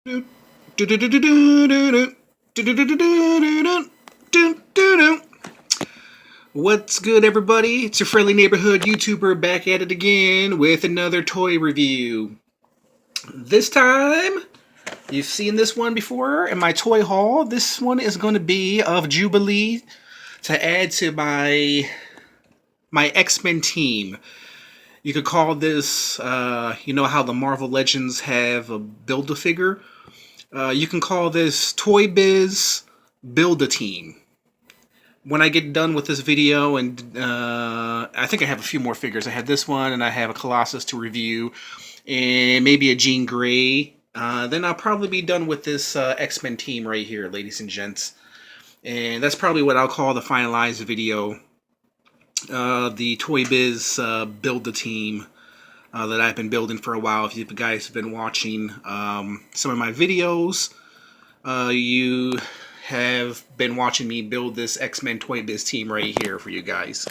What's good, everybody? It's your friendly neighborhood YouTuber back at it again with another toy review. This time, you've seen this one before in my toy haul. This one is going to be of Jubilee to add to my X-Men team. You could call this, you know how the Marvel Legends have a Build-A-Figure? You can call this toybiz Build-A-Team. When I get done with this video, and I think I have a few more figures. I had this one, and I have a Colossus to review, and maybe a Jean Grey. Then I'll probably be done with this X-Men team right here, ladies and gents. And that's probably what I'll call the finalized video. The toybiz Build-A-Team that I've been building for a while. If you guys have been watching some of my videos, you have been watching me build this X-Men toybiz team right here for you guys.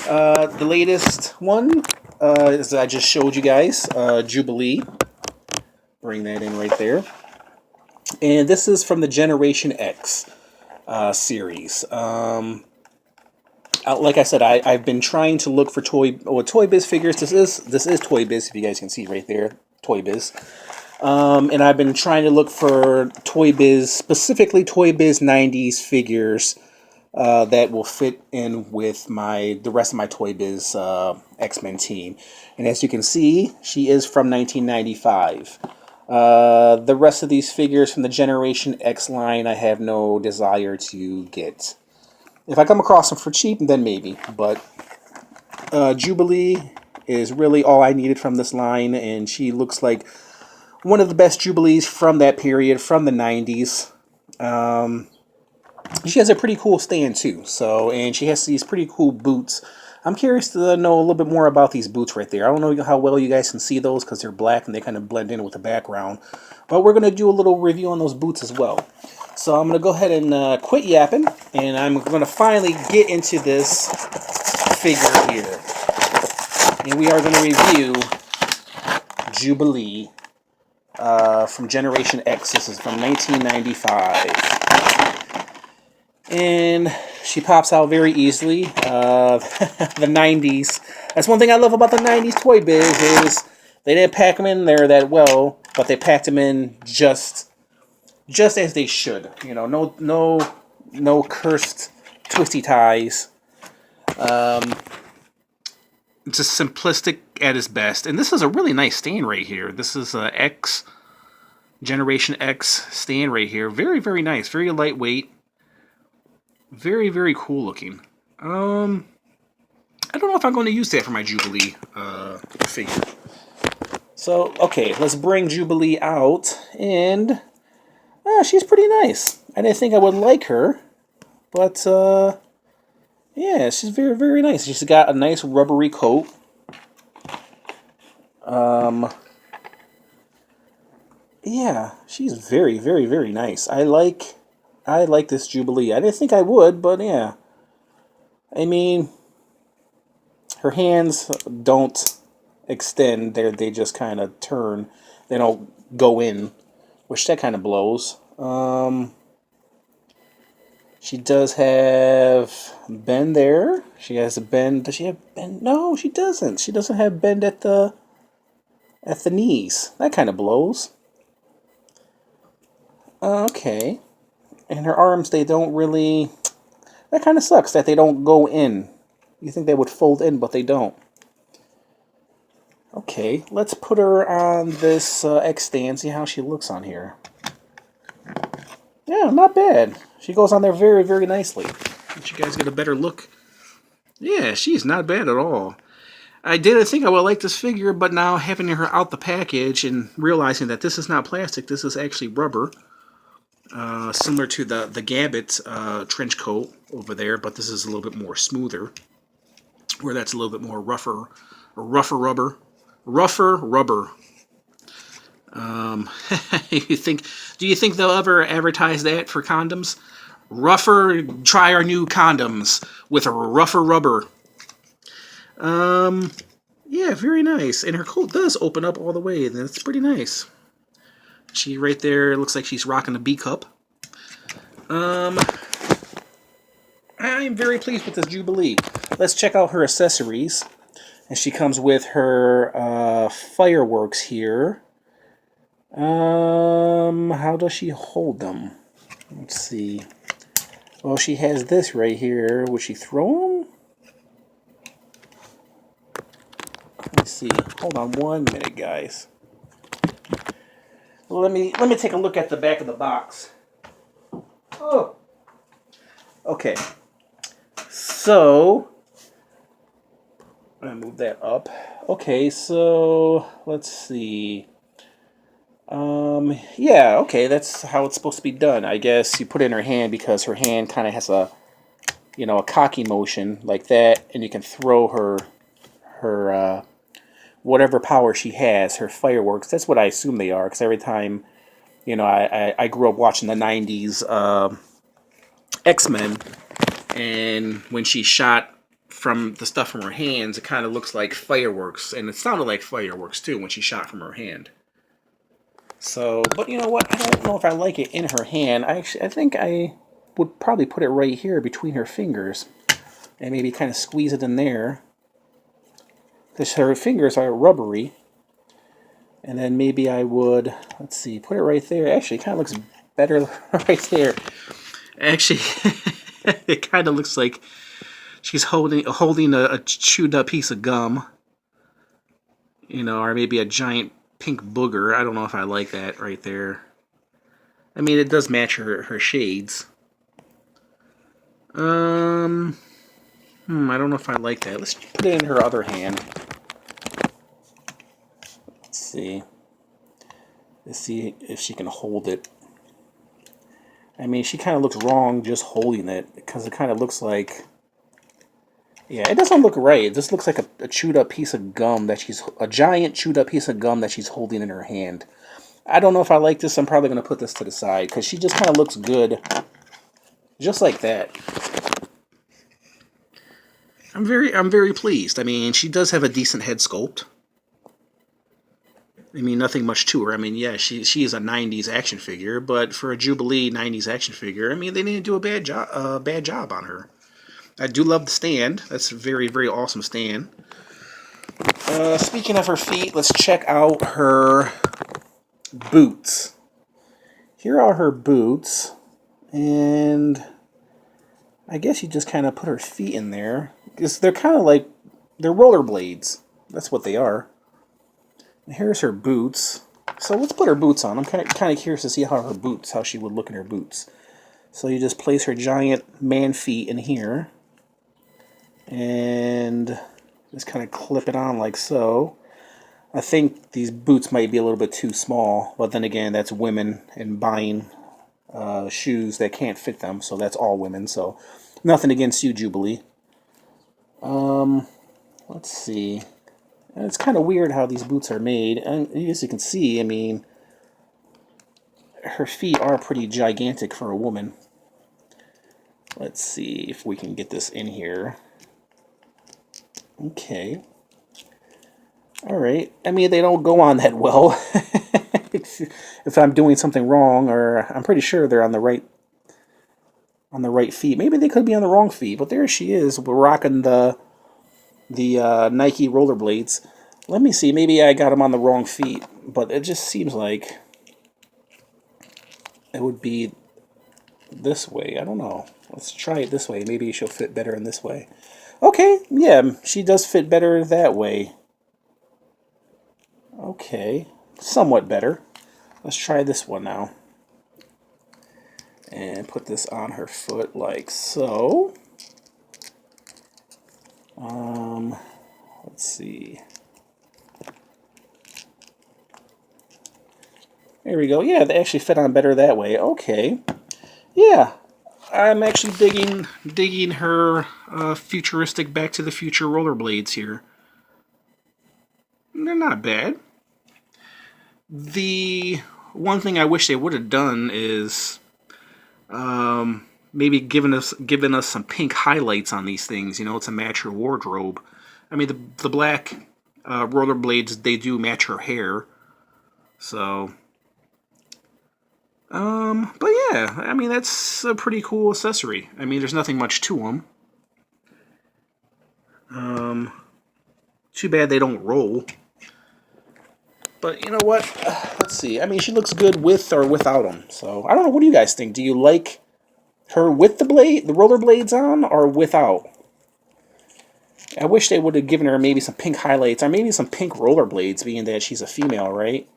The latest one, as I just showed you guys, Jubilee. Bring that in right there. And this is from the Generation X series. Like I said, I've been trying to look for toybiz figures. This is toybiz, if you guys can see right there, toybiz. And I've been trying to look for toybiz, specifically toybiz 90s figures that will fit in with the rest of my toybiz X-Men team. And as you can see, she is from 1995. The rest of these figures from the Generation X line, I have no desire to get. If I come across them for cheap, then maybe. But Jubilee is really all I needed from this line, and she looks like one of the best Jubilees from that period, from the 90s. She has a pretty cool stand too, and she has these pretty cool boots. I'm curious to know a little bit more about these boots right there. I don't know how well you guys can see those because they're black and they kind of blend in with the background. But we're going to do a little review on those boots as well. So I'm going to go ahead and quit yapping, and I'm going to finally get into this figure here. And we are going to review Jubilee from Generation X. This is from 1995. And she pops out very easily. The 90s. That's one thing I love about the 90s Toy Biz is they didn't pack them in there that well, but they packed them in just as they should. You know, no cursed twisty ties. Just simplistic at its best. And this is a really nice stand right here. This is a Generation X stand right here. Very, very nice. Very lightweight. Very, very cool looking. I don't know if I'm going to use that for my Jubilee figure. So, okay, let's bring Jubilee out. And she's pretty nice. I didn't think I would like her. But, yeah, she's very, very nice. She's got a nice rubbery coat. Yeah, she's very, very, very nice. I like this Jubilee. I didn't think I would, but yeah. I mean, her hands don't extend. They just kind of turn. They don't go in, which that kind of blows. She does have bend there. She has a bend. Does she have bend? No, she doesn't. She doesn't have bend at the knees. That kind of blows. Okay. And her arms, they don't really... That kind of sucks that they don't go in. You think they would fold in, but they don't. Okay, let's put her on this X stand, see how she looks on here. Yeah, not bad. She goes on there very, very nicely. Let you guys get a better look. Yeah, she's not bad at all. I didn't think I would like this figure, but now having her out the package and realizing that this is not plastic, this is actually rubber. Similar to the Gambit trench coat over there, but this is a little bit more smoother. Where that's a little bit more rougher rubber. Do you think they'll ever advertise that for condoms? Try our new condoms with a rougher rubber. Yeah, very nice. And her coat does open up all the way, and that's pretty nice. She right there looks like she's rocking a B cup. I'm very pleased with this Jubilee. Let's check out her accessories. And she comes with her fireworks here. How does she hold them? Let's see. Well, she has this right here. Would she throw them? Let's see. Hold on 1 minute, guys. Let me take a look at the back of the box. Oh. Okay. So, I'm gonna move that up. Okay, so let's see. Yeah, okay, that's how it's supposed to be done. I guess you put it in her hand because her hand kind of has a, you know, a cocky motion like that, and you can throw her whatever power she has, her fireworks. That's what I assume they are, because every time, you know, I grew up watching the 90s X-Men, and when she shot from the stuff from her hands, it kind of looks like fireworks, and it sounded like fireworks too when she shot from her hand. So, but you know what? I don't know if I like it in her hand. I think I would probably put it right here between her fingers, and maybe kind of squeeze it in there, because her fingers are rubbery. And then maybe I would, let's see, put it right there. Actually, it kind of looks better right there. Actually, it kind of looks like she's holding a chewed up piece of gum, you know, or maybe a giant pink booger. I don't know if I like that right there. I mean, it does match her shades. I don't know if I like that. Let's put it in her other hand. Let's see. Let's see if she can hold it. I mean, she kind of looks wrong just holding it, because it kind of looks like, yeah, it doesn't look right. It just looks like a chewed up piece of gum a giant chewed up piece of gum that she's holding in her hand. I don't know if I like this. I'm probably going to put this to the side, because she just kind of looks good just like that. I'm very pleased. I mean, she does have a decent head sculpt. I mean, nothing much to her. I mean, yeah, she is a 90s action figure, but for a Jubilee 90s action figure, I mean, they didn't do a bad job on her. I do love the stand. That's a very, very awesome stand. Speaking of her feet, let's check out her boots. Here are her boots, and I guess you just kind of put her feet in there, because they're kind of like, they're rollerblades. That's what they are. And here's her boots. So let's put her boots on. I'm kind of curious to see how she would look in her boots. So you just place her giant man feet in here, and just kind of clip it on like so. I think these boots might be a little bit too small, but then again, that's women and buying shoes that can't fit them, so that's all women. So nothing against you, Jubilee. Let's see. And it's kind of weird how these boots are made. And as you can see, I mean, her feet are pretty gigantic for a woman. Let's see if we can get this in here. Okay. Alright. I mean, they don't go on that well. If I'm doing something wrong, or I'm pretty sure they're on the right feet. Maybe they could be on the wrong feet, but there she is. We're rocking the Nike rollerblades. Let me see, maybe I got them on the wrong feet, but it just seems like it would be this way. I don't know. Let's try it this way. Maybe she'll fit better in this way. Okay, yeah, she does fit better that way. Okay, somewhat better. Let's try this one now. And put this on her foot like so. Let's see. There we go. Yeah, they actually fit on better that way. Okay. Yeah, I'm actually digging her futuristic Back to the Future rollerblades here. They're not bad. The one thing I wish they would have done is maybe given us some pink highlights on these things, you know, to match her wardrobe. I mean, the black rollerblades, they do match her hair, so But yeah, I mean, that's a pretty cool accessory. I mean, there's nothing much to them. Too bad they don't roll. But you know what? Let's see. I mean, she looks good with or without them. So I don't know. What do you guys think? Do you like her with the roller blades on, or without? I wish they would have given her maybe some pink highlights, or maybe some pink roller blades, being that she's a female, right?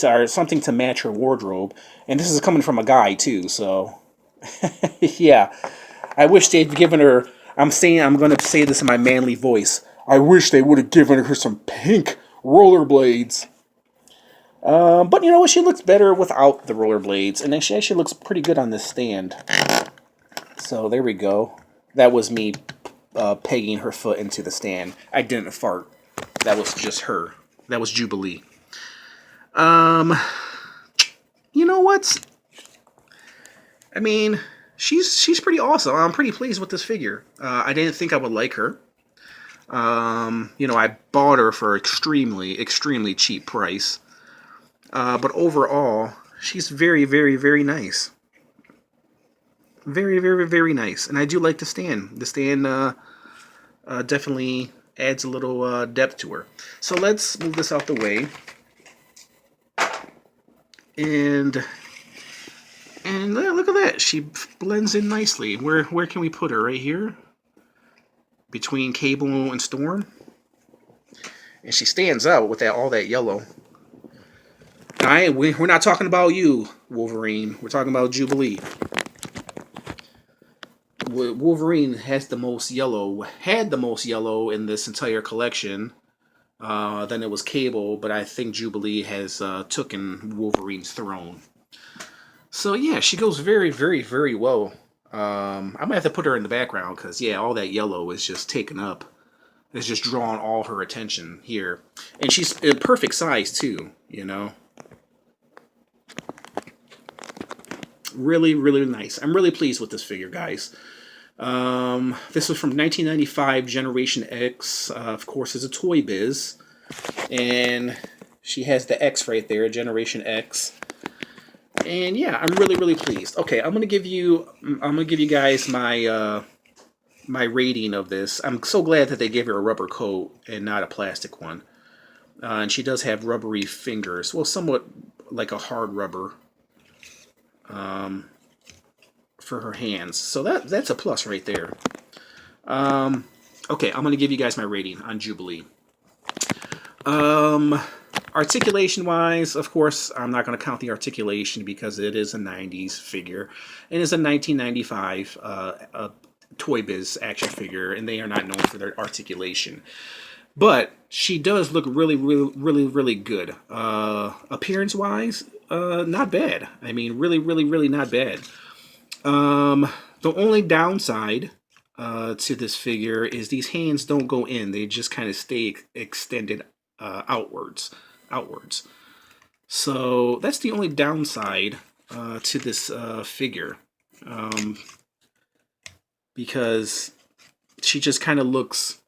Or something to match her wardrobe. And this is coming from a guy too, so yeah. I wish they'd given her. I'm going to say this in my manly voice. I wish they would have given her some pink rollerblades. But you know what? She looks better without the rollerblades, and she actually looks pretty good on this stand. So there we go. That was me pegging her foot into the stand. I didn't fart. That was just her. That was Jubilee. You know what? I mean, she's pretty awesome. I'm pretty pleased with this figure. I didn't think I would like her. You know, I bought her for extremely cheap price. But overall, she's very, very, very nice. Very, very, very nice. And I do like the stand. The stand definitely adds a little depth to her. So let's move this out the way. And look at that. She blends in nicely. Where can we put her? Right here? Between Cable and Storm. And she stands out with all that yellow. We're not talking about you, Wolverine. We're talking about Jubilee. Wolverine had the most yellow in this entire collection. Then it was Cable, but I think Jubilee has taken Wolverine's throne. So yeah, she goes very, very, very well. I might have to put her in the background because yeah, all that yellow is just taken up. It's just drawing all her attention here, and she's a perfect size too. You know. Really, really nice. I'm really pleased with this figure, guys. This was from 1995 Generation X. Of course, it's a Toy Biz. And she has the X right there, Generation X. And yeah, I'm really, really pleased. Okay, I'm gonna give you guys my my rating of this. I'm so glad that they gave her a rubber coat and not a plastic one. And she does have rubbery fingers. Well, somewhat like a hard rubber. For her hands. So that's a plus right there. Okay, I'm going to give you guys my rating on Jubilee. Articulation-wise, of course, I'm not going to count the articulation because it is a 90s figure. It is a 1995 Toy Biz action figure, and they are not known for their articulation. But she does look really, really, really, really good. Appearance-wise, not bad. I mean, really, really, really not bad. The only downside to this figure is these hands don't go in. They just kind of stay extended outwards. So that's the only downside to this figure. Because she just kind of looks,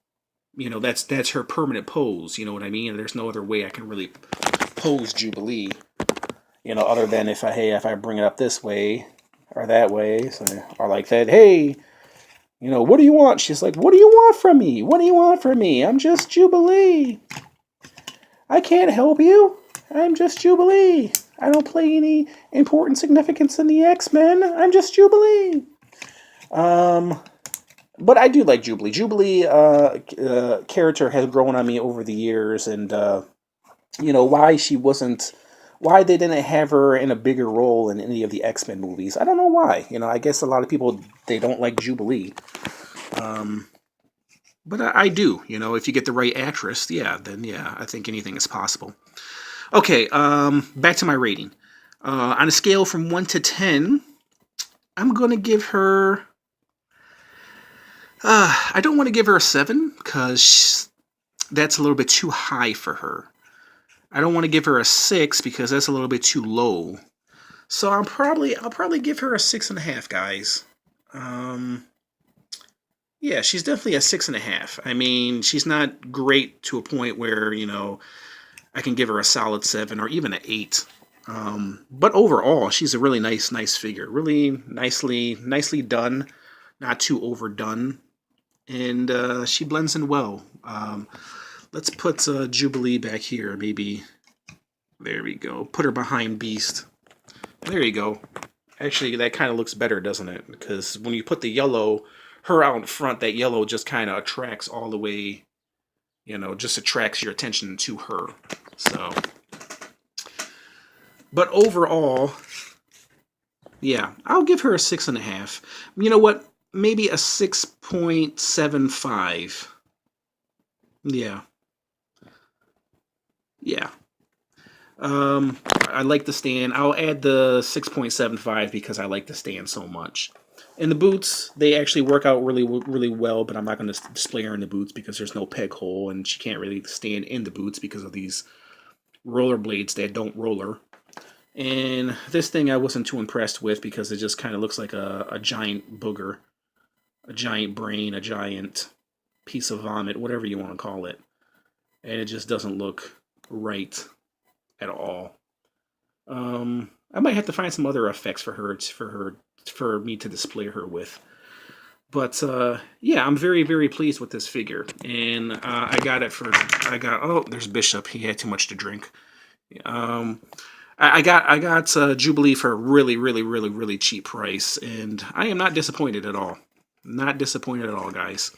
you know, that's her permanent pose. You know what I mean? There's no other way I can really pose Jubilee. You know, other than if I bring it up this way or that way, so, or like that. Hey, you know, what do you want? She's like, what do you want from me? What do you want from me? I'm just Jubilee. I can't help you. I'm just Jubilee. I don't play any important significance in the X-Men. I'm just Jubilee. But I do like Jubilee. Jubilee character has grown on me over the years, and you know, why they didn't have her in a bigger role in any of the X-Men movies. I don't know why. You know, I guess a lot of people, they don't like Jubilee. But I do. You know, if you get the right actress, then I think anything is possible. Okay, back to my rating. On a scale from 1 to 10, I'm going to give her... I don't want to give her a 7, because that's a little bit too high for her. I don't want to give her a 6 because that's a little bit too low. So I'll probably give her a 6.5, guys. Yeah, she's definitely a 6.5. I mean, she's not great to a point where, you know, I can give her a solid 7 or even an 8. But overall, she's a really nice figure. Really nicely done, not too overdone, and she blends in well. Let's put Jubilee back here, maybe. There we go. Put her behind Beast. There you go. Actually, that kind of looks better, doesn't it? Because when you put the yellow, her out in front, that yellow just kind of attracts all the way, just attracts your attention to her. So, but overall, yeah, I'll give her a 6.5. You know what? Maybe a 6.75. Yeah. Yeah. I like the stand. I'll add the 6.75 because I like the stand so much. And the boots, they actually work out really well, but I'm not going to display her in the boots because there's no peg hole, and she can't really stand in the boots because of these roller blades that don't roller. And this thing I wasn't too impressed with because it just kind of looks like a giant booger, a giant brain, a giant piece of vomit, whatever you want to call it. And it just doesn't look right at all. I might have to find some other effects for me to display her with. But yeah, I'm very pleased with this figure, and oh, there's Bishop. He had too much to drink. I got Jubilee for a really cheap price, and I am not disappointed at all. Not disappointed at all, guys.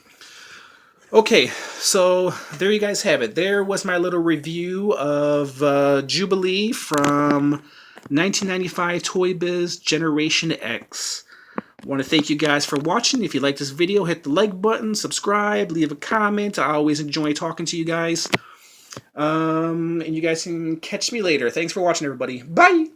Okay, so there you guys have it. There was my little review of Jubilee from 1995 Toy Biz Generation X. I want to thank you guys for watching. If you like this video, hit the like button, subscribe, leave a comment. I always enjoy talking to you guys. And you guys can catch me later. Thanks for watching, everybody. Bye!